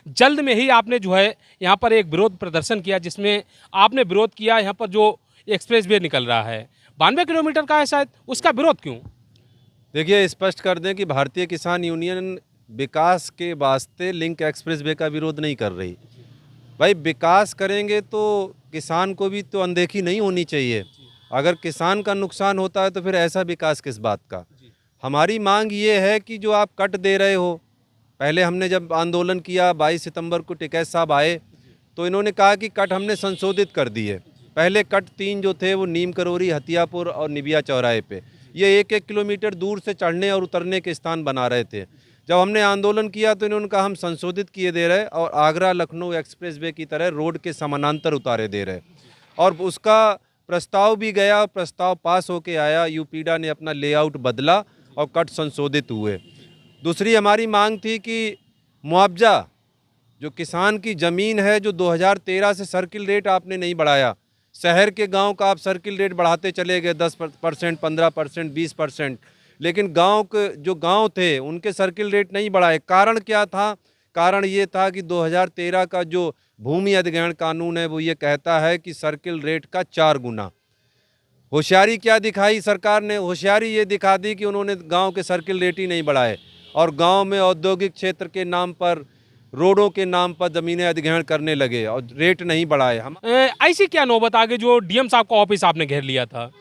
जल्द में ही आपने जो है यहाँ पर एक विरोध प्रदर्शन किया, जिसमें आपने विरोध किया यहाँ पर जो एक्सप्रेस वे निकल रहा है 92 किलोमीटर का है शायद, उसका विरोध क्यों? देखिए, स्पष्ट कर दें कि भारतीय किसान यूनियन विकास के वास्ते लिंक एक्सप्रेस वे का विरोध नहीं कर रही। भाई, विकास करेंगे तो किसान को भी तो अनदेखी नहीं होनी चाहिए। अगर किसान का नुकसान होता है तो फिर ऐसा विकास किस बात का। हमारी मांग ये है कि जो आप कट दे रहे हो, पहले हमने जब आंदोलन किया 22 सितंबर को टिकैत साहब आए तो इन्होंने कहा कि कट हमने संशोधित कर दिए। पहले कट 3 जो थे वो नीम करोरी, हथियापुर और निबिया चौराहे पे, ये 1-1 किलोमीटर दूर से चढ़ने और उतरने के स्थान बना रहे थे। जब हमने आंदोलन किया तो इन्होंने कहा हम संशोधित किए दे रहे और आगरा लखनऊ एक्सप्रेसवे की तरह रोड के समानांतर उतारे दे रहे, और उसका प्रस्ताव भी गया और प्रस्ताव पास होके आया। यूपीडा ने अपना लेआउट बदला और कट संशोधित हुए। दूसरी हमारी मांग थी कि मुआवजा, जो किसान की ज़मीन है, जो 2013 से सर्किल रेट आपने नहीं बढ़ाया, शहर के गांव का आप सर्किल रेट बढ़ाते चले गए 10%, 15%, 20%, लेकिन गांव के जो गांव थे उनके सर्किल रेट नहीं बढ़ाए। कारण क्या था? कारण ये था कि 2013 का जो भूमि अधिग्रहण कानून है वो ये कहता है कि सर्किल रेट का 4 गुना। होशियारी क्या दिखाई सरकार ने? होशियारी ये दिखा दी कि उन्होंने गांव के सर्किल रेट ही नहीं बढ़ाए और गांव में औद्योगिक क्षेत्र के नाम पर, रोडों के नाम पर ज़मीनें अधिग्रहण करने लगे और रेट नहीं बढ़ाए। हम ऐसी क्या नौबत आ गई जो डीएम साहब का ऑफिस आपने घेर लिया था?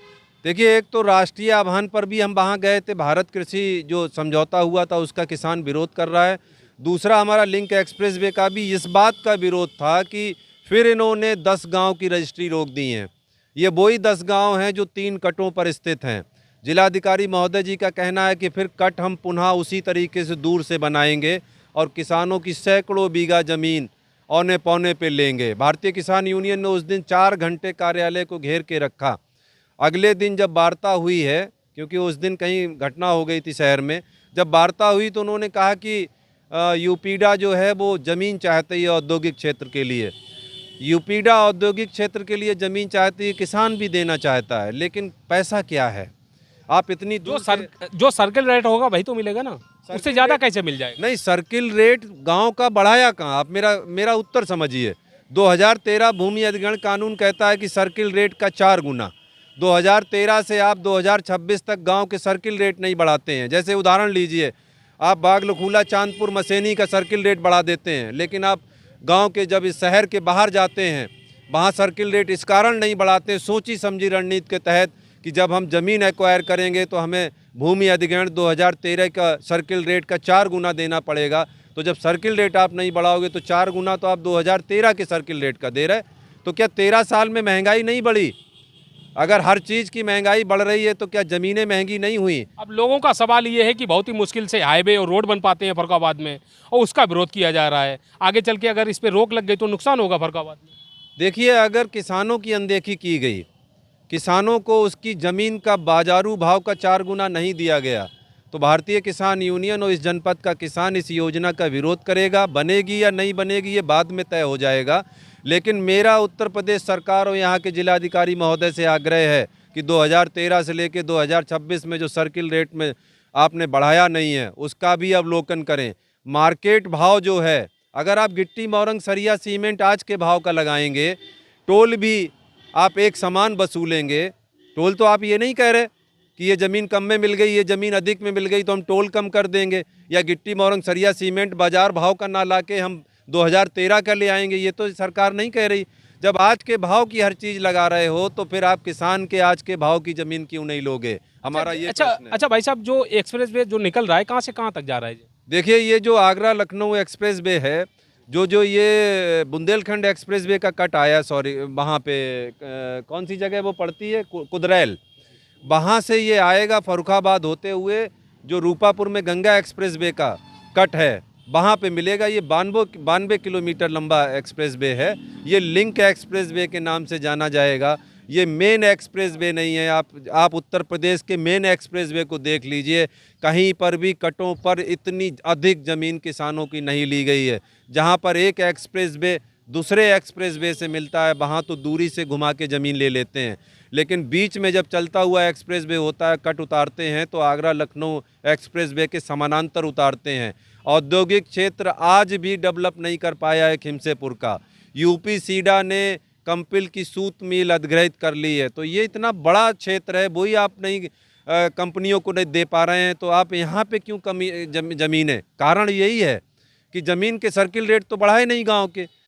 देखिए, एक तो राष्ट्रीय आह्वान पर भी हम वहाँ गए थे, भारत कृषि जो समझौता हुआ था उसका किसान विरोध कर रहा है। दूसरा, हमारा लिंक एक्सप्रेस वे का भी इस बात का विरोध था कि फिर इन्होंने 10 गांव की रजिस्ट्री रोक दी है। ये वही 10 गांव हैं जो 3 कटों पर स्थित हैं। जिलाधिकारी महोदय जी का कहना है कि फिर कट हम पुनः उसी तरीके से दूर से बनाएंगे और किसानों की सैकड़ों बीघा ज़मीन औने पौने पे लेंगे। भारतीय किसान यूनियन ने उस दिन 4 घंटे कार्यालय को घेर के रखा। अगले दिन जब वार्ता हुई है, क्योंकि उस दिन कहीं घटना हो गई थी शहर में, जब वार्ता हुई तो उन्होंने कहा कि यूपीडा जो है वो ज़मीन चाहती है औद्योगिक क्षेत्र के लिए। यूपीडा औद्योगिक क्षेत्र के लिए ज़मीन चाहती है, किसान भी देना चाहता है, लेकिन पैसा क्या है? आप इतनी दूर जो सर्किल रेट होगा वही तो मिलेगा ना, उससे ज़्यादा कैसे मिल जाएगा? नहीं, सर्किल रेट गांव का बढ़ाया कहाँ? आप मेरा उत्तर समझिए। 2013 भूमि अधिग्रहण कानून कहता है कि सर्किल रेट का 4 गुना। 2013 से आप 2026 तक गांव के सर्किल रेट नहीं बढ़ाते हैं। जैसे उदाहरण लीजिए, आप बागलखूला, चांदपुर, मसेनी का सर्किल रेट बढ़ा देते हैं, लेकिन आप गांव के जब इस शहर के बाहर जाते हैं वहाँ सर्किल रेट इस कारण नहीं बढ़ाते, सोची समझी रणनीति के तहत कि जब हम ज़मीन एक्वायर करेंगे तो हमें भूमि अधिग्रहण 2013 का सर्किल रेट का 4 गुना देना पड़ेगा। तो जब सर्किल रेट आप नहीं बढ़ाओगे तो 4 गुना तो आप 2013 के सर्किल रेट का दे रहे। तो क्या 13 साल में महंगाई नहीं बढ़ी? अगर हर चीज़ की महंगाई बढ़ रही है तो क्या ज़मीनें महंगी नहीं हुई? अब लोगों का सवाल ये है कि बहुत ही मुश्किल से हाईवे और रोड बन पाते हैं फर्रुखाबाद में, और उसका विरोध किया जा रहा है। आगे चल के अगर इस पर रोक लग गई तो नुकसान होगा फर्रुखाबाद में। देखिए, अगर किसानों की अनदेखी की गई, किसानों को उसकी ज़मीन का बाजारू भाव का 4 गुना नहीं दिया गया, तो भारतीय किसान यूनियन और इस जनपद का किसान इस योजना का विरोध करेगा। बनेगी या नहीं बनेगी ये बाद में तय हो जाएगा, लेकिन मेरा उत्तर प्रदेश सरकार और यहाँ के जिलाधिकारी महोदय से आग्रह है कि 2013 से लेकर 2026 में जो सर्किल रेट में आपने बढ़ाया नहीं है उसका भी अवलोकन करें। मार्केट भाव जो है, अगर आप गिट्टी, मोरंग, सरिया, सीमेंट आज के भाव का लगाएंगे, टोल भी आप एक समान वसूलेंगे। टोल तो आप ये नहीं कह रहे कि ये ज़मीन कम में मिल गई, ये ज़मीन अधिक में मिल गई तो हम टोल कम कर देंगे, या गिट्टी, मोरंग, सरिया, सीमेंट बाजार भाव का ना लाके हम 2013 का ले आएंगे। ये तो सरकार नहीं कह रही। जब आज के भाव की हर चीज़ लगा रहे हो तो फिर आप किसान के आज के भाव की ज़मीन क्यों नहीं लोगे? हमारा ये प्रश्न है। अच्छा भाई साहब, जो एक्सप्रेस वे जो निकल रहा है कहाँ से कहाँ तक जा रहा है? देखिए, ये जो आगरा लखनऊ एक्सप्रेस वे है, जो ये बुंदेलखंड एक्सप्रेस वे का कट आया, सॉरी, वहाँ पे कौन सी जगह वो पड़ती है, कुदरैल, वहाँ से ये आएगा फर्रुखाबाद होते हुए, जो रूपापुर में गंगा एक्सप्रेस वे का कट है वहाँ पे मिलेगा। ये 92 किलोमीटर लंबा एक्सप्रेस वे है। ये लिंक एक्सप्रेस वे के नाम से जाना जाएगा। ये मेन एक्सप्रेस वे नहीं है। आप उत्तर प्रदेश के मेन एक्सप्रेस वे को देख लीजिए, कहीं पर भी कटों पर इतनी अधिक ज़मीन किसानों की नहीं ली गई है। जहाँ पर एक एक्सप्रेस वे दूसरे एक्सप्रेस वे से मिलता है वहाँ तो दूरी से घुमा के ज़मीन ले लेते हैं, लेकिन बीच में जब चलता हुआ एक्सप्रेस वे होता है, कट उतारते हैं तो आगरा लखनऊ एक्सप्रेस वे के समानांतर उतारते हैं। औद्योगिक क्षेत्र आज भी डेवलप नहीं कर पाया है खिमसेपुर का। यूपी सीडा ने कंपिल की सूत मिल अधिग्रहित कर ली है। तो ये इतना बड़ा क्षेत्र है, वही आप नहीं कंपनियों को नहीं दे पा रहे हैं, तो आप यहाँ पे क्यों कमी ज़मीन है? कारण यही है कि ज़मीन के सर्किल रेट तो बढ़ाए नहीं गांव के।